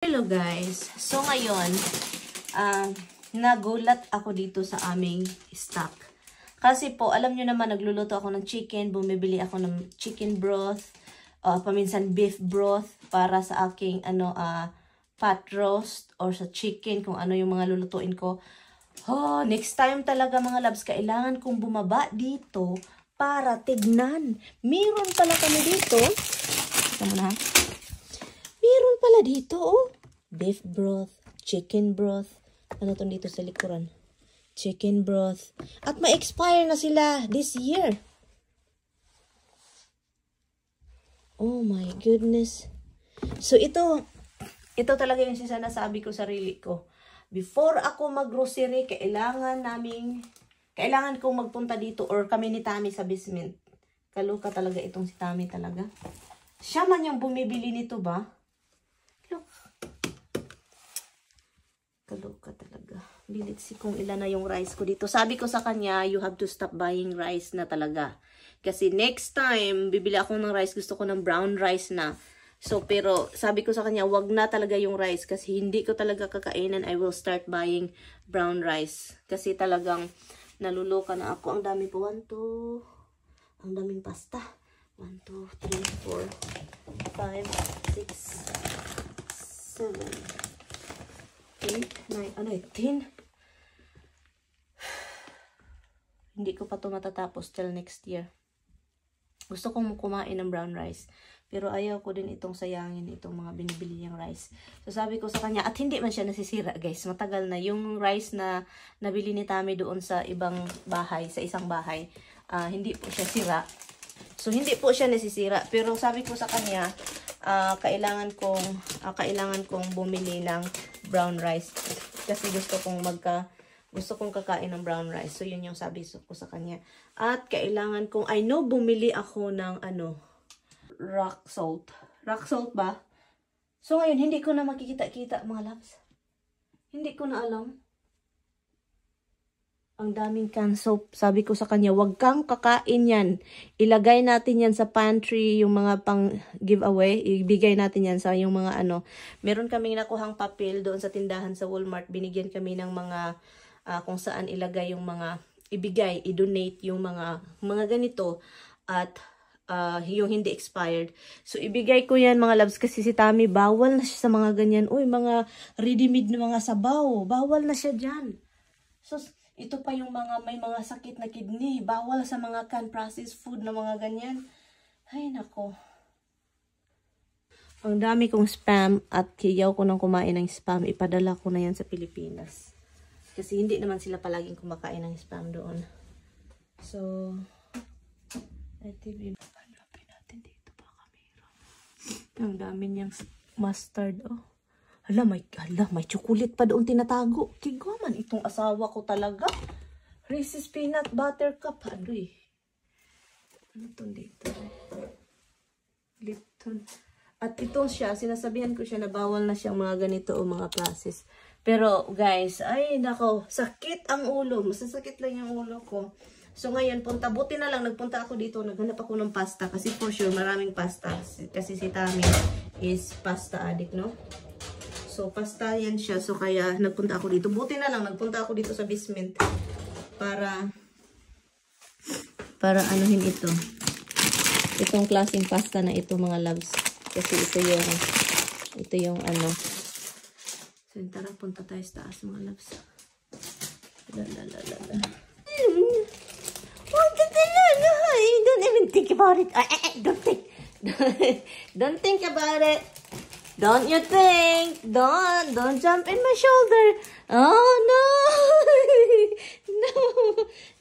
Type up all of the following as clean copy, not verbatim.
Hello guys! So ngayon, nagulat ako dito sa aming stock. Kasi po, alam nyo naman, nagluluto ako ng chicken, bumibili ako ng chicken broth, paminsan beef broth para sa aking pot roast or sa chicken, kung ano yung mga lulutuin ko. Oh, next time talaga mga loves, kailangan kong bumaba dito para tignan. Meron pala kami dito. Tama na. Meron pala dito, oh. Beef broth, chicken broth. Ano to dito sa likuran? Chicken broth. At ma-expire na sila this year. Oh my goodness. So ito talaga yung sinasabi ko sa sarili ko. Before ako mag-grocery, kailangan kong magpunta dito or kami ni Tami sa basement. Kaluka talaga itong si Tami talaga. Siya man yung bumibili nito ba? Look. Kaluka talaga. Binitsi kung ilan na yung rice ko dito. Sabi ko sa kanya, you have to stop buying rice na talaga. Kasi next time, bibili ako ng rice. Gusto ko ng brown rice na. So, pero sabi ko sa kanya, wag na talaga yung rice. Kasi hindi ko talaga kakainan. I will start buying brown rice. Kasi talagang naluluka na ako. Ang dami po. Ang daming pasta. 1, 2, 3, 4, 5, 6, 7, 8, 9, 10. Hindi ko pa ito matatapos till next year. Gusto kong kumain ng brown rice. Pero ayaw ko din itong sayangin itong mga binibili niyang rice. So sabi ko sa kanya, at hindi man siya nasisira guys. Matagal na yung rice na nabili ni Tami doon sa ibang bahay, sa isang bahay. Hindi po siya sira. So hindi po siya nasisira. Pero sabi ko sa kanya, kailangan kong bumili ng brown rice. Kasi gusto kong kakain ng brown rice. So yun yung sabi ko sa kanya. At kailangan kong, I know bumili ako ng rock salt. Rock salt ba? So ngayon, hindi ko na makikita-kita mga loves. Hindi ko na alam. Ang daming can soap. Sabi ko sa kanya, wag kang kakain yan. Ilagay natin yan sa pantry, yung mga pang giveaway. Ibigay natin yan sa yung mga Meron kaming nakuhang papel doon sa tindahan sa Walmart. Binigyan kami ng mga kung saan ilagay yung mga i-donate yung mga ganito at yung hindi expired. So, ibigay ko yan mga loves kasi si Tami, bawal na siya sa mga ganyan. Uy, mga ready-made na mga sabaw. Bawal na siya dyan. So, ito pa yung may mga sakit na kidney. Bawal sa mga canned processed food na mga ganyan. Ay, nako. Ang dami kong spam at kiyaw ko nang kumain ng spam. Ipadala ko na yan sa Pilipinas. Kasi hindi naman sila palaging kumakain ng spam doon. So, hanapin natin dito pa kamera. Ang dami niyang mustard. Oh. Hala, may chocolate pa doon tinatago. Tigwa man itong asawa ko talaga. Reese's Peanut Butter Cup. Adoy. Ano itong dito? Lipton. At ito siya, sinasabihan ko siya na bawal na siyang mga ganito o mga process. Pero guys, ay nako, sakit ang ulo. Masasakit lang yung ulo ko. So ngayon, buti na lang, nagpunta ako dito, naghanap ako ng pasta. Kasi for sure, maraming pasta. Kasi si Tami is pasta addict, no? So, pasta yan siya. So, kaya nagpunta ako dito. Buti na lang, nagpunta ako dito sa basement para anuhin ito. Itong klaseng pasta na ito, mga loves. Kasi ito yung So, tara, punta tayo sa taas, mga loves. Don't even think about it. Don't think about it. Don't you think? Don't jump in my shoulder. Oh, no.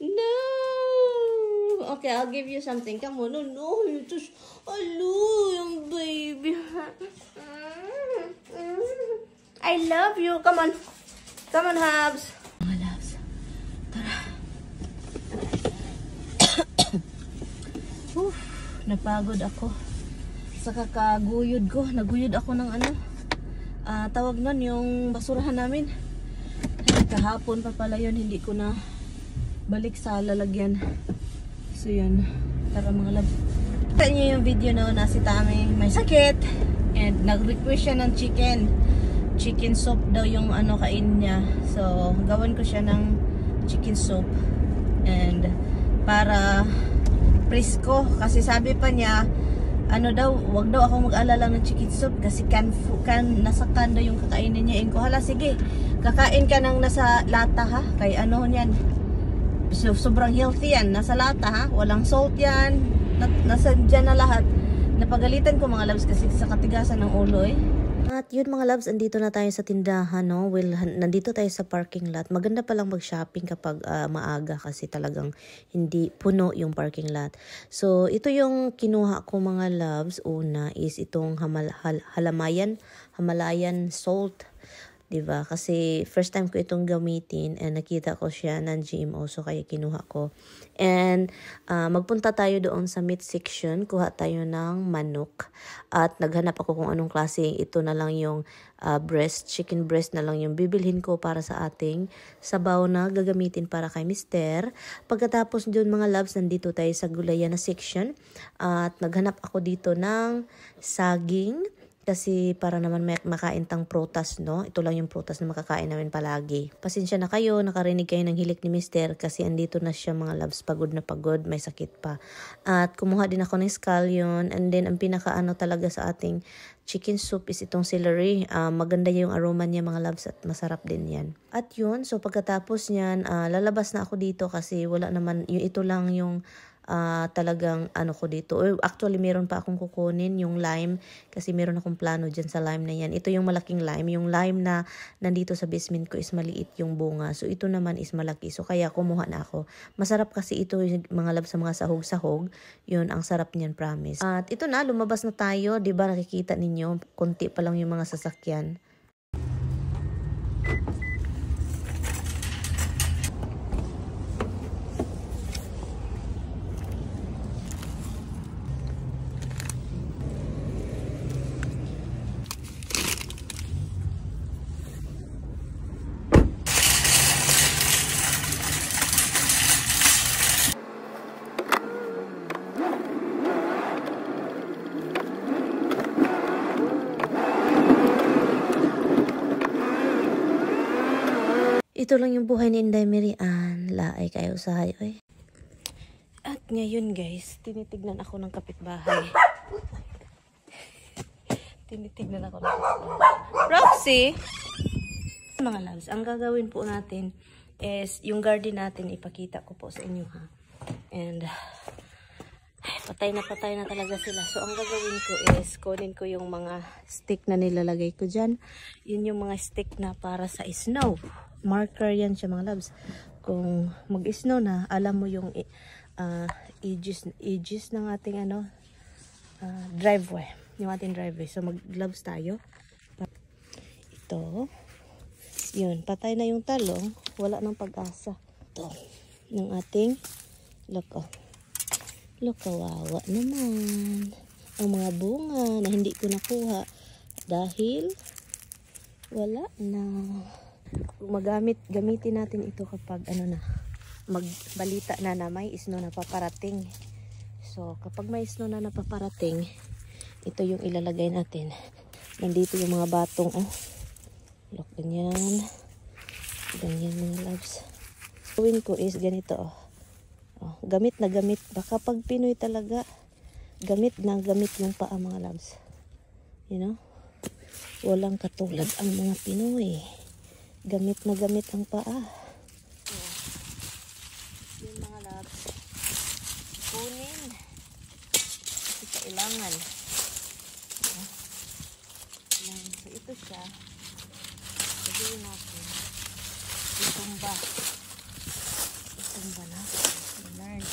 No. Okay, I'll give you something. Come on. No. You just, yung baby. I love you. Come on. Come on, Habs. Mga loves. Tara. Napagod ako. Sa kakaguyod ko. Naguyod ako ng tawag nun, yung basurahan namin. Kahapon pa pala yun. Hindi ko na balik sa lalagyan. So yun. Tara mga lab. Kita nyo yung video na si Tami may sakit. And nag-request siya ng chicken. chicken soup daw yung ano kain niya. So, gawan ko siya ng chicken soup. And para presko. Kasi sabi pa niya, ano daw, wag daw ako mag-alala ng chicken soup kasi nasa can daw yung kakainin niya. And ko, hala, sige, kakain ka ng nasa lata ha. Kay ano yan. So, sobrang healthy yan. Nasa lata ha. Walang salt yan. Nasa dyan na lahat. Napagalitan ko mga loves kasi sa katigasan ng ulo eh. At yun mga loves, andito na tayo sa tindahan, no? Well, nandito tayo sa parking lot. Maganda palang mag-shopping kapag maaga kasi talagang hindi puno yung parking lot. So, ito yung kinuha ko mga loves. Una is itong Himalayan salt. Diba? Kasi first time ko itong gamitin and nakita ko siya ng GMO so kaya kinuha ko. And magpunta tayo doon sa meat section, kuha tayo ng manok at naghanap ako kung anong klase. Ito na lang yung chicken breast na lang yung bibilhin ko para sa ating sabaw na gagamitin para kay Mister. Pagkatapos doon mga loves, nandito tayo sa gulayan na section at naghanap ako dito ng saging. Kasi para naman makain tang prutas, no? Ito lang yung prutas na makakain namin palagi. Pasensya na kayo, nakarinig kayo ng hilik ni Mister kasi andito na siya mga loves, pagod na pagod, may sakit pa. At kumuha din ako ng scallion and then ang pinakaano talaga sa ating chicken soup is itong celery. Maganda yung aroma niya mga loves at masarap din yan. At yun, so pagkatapos niyan, lalabas na ako dito kasi wala naman, ito lang yung talagang ano ko dito. Actually, meron pa akong kukunin yung lime kasi meron akong plano dyan sa lime na yan. Ito yung malaking lime. Yung lime na nandito sa basement ko is maliit yung bunga. So, ito naman is malaki. So, kaya kumuha na ako. Masarap kasi ito mga love sa mga sahog-sahog. Yun, ang sarap niyan, promise. At ito na, lumabas na tayo. Diba, nakikita ninyo, konti pa lang yung mga sasakyan. Ito lang yung buhay ni Inday Mirian. Laay kayo usahay, oy. At ngayon guys, tinitignan ako ng kapitbahay. Tinitignan ako ng kapitbahay. Roxy! Mga loves, ang gagawin po natin is yung garden natin, ipakita ko po sa inyo ha. And patay na talaga sila. So ang gagawin ko is kunin ko yung mga stick na nilalagay ko dyan. Yun yung mga stick na para sa snow. Marker yan siya mga loves. Kung mag-snow na, alam mo yung edges ng ating driveway. Yung ating driveway. So mag-gloves tayo. Ito. Yun, patay na yung talong. Wala nang pag-asa. Ito. Ng ating look. Look, kawawa naman. Ang mga bunga na hindi ko nakuha. Dahil wala na. Gamitin natin ito kapag magbalita na may snow na paparating. So kapag may snow na napaparating, ito yung ilalagay natin. Nandito yung mga batong look, ganyan mga loves. Gawin ko is ganito gamit na gamit. Baka pag Pinoy talaga gamit na gamit yung paa mga loves, you know, walang katulad ang mga Pinoy. Gamit na gamit ang paa. Yung mga loves, kunin kasi kailangan. So ito siya, sabihin natin itumba na learn.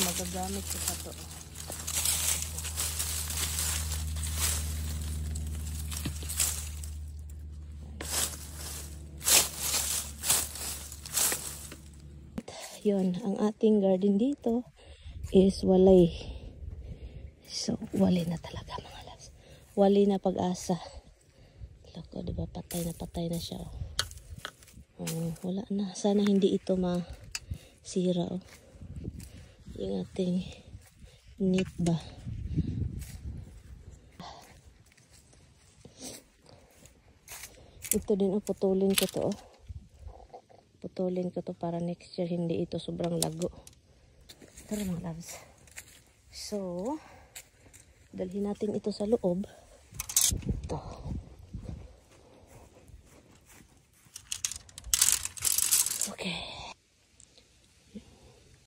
Magagamit ko pa to. yun, ang ating garden dito is walay. So, walay na talaga mga loves. Walay na pag-asa. Lako, diba? Patay na siya. Wala na. Sana hindi ito masira. Yung ating neat ba. Ito din, putulin ko to. Putulin ko to para next year hindi ito sobrang lago. Tara mga loves. So, dalhin natin ito sa loob. Ito.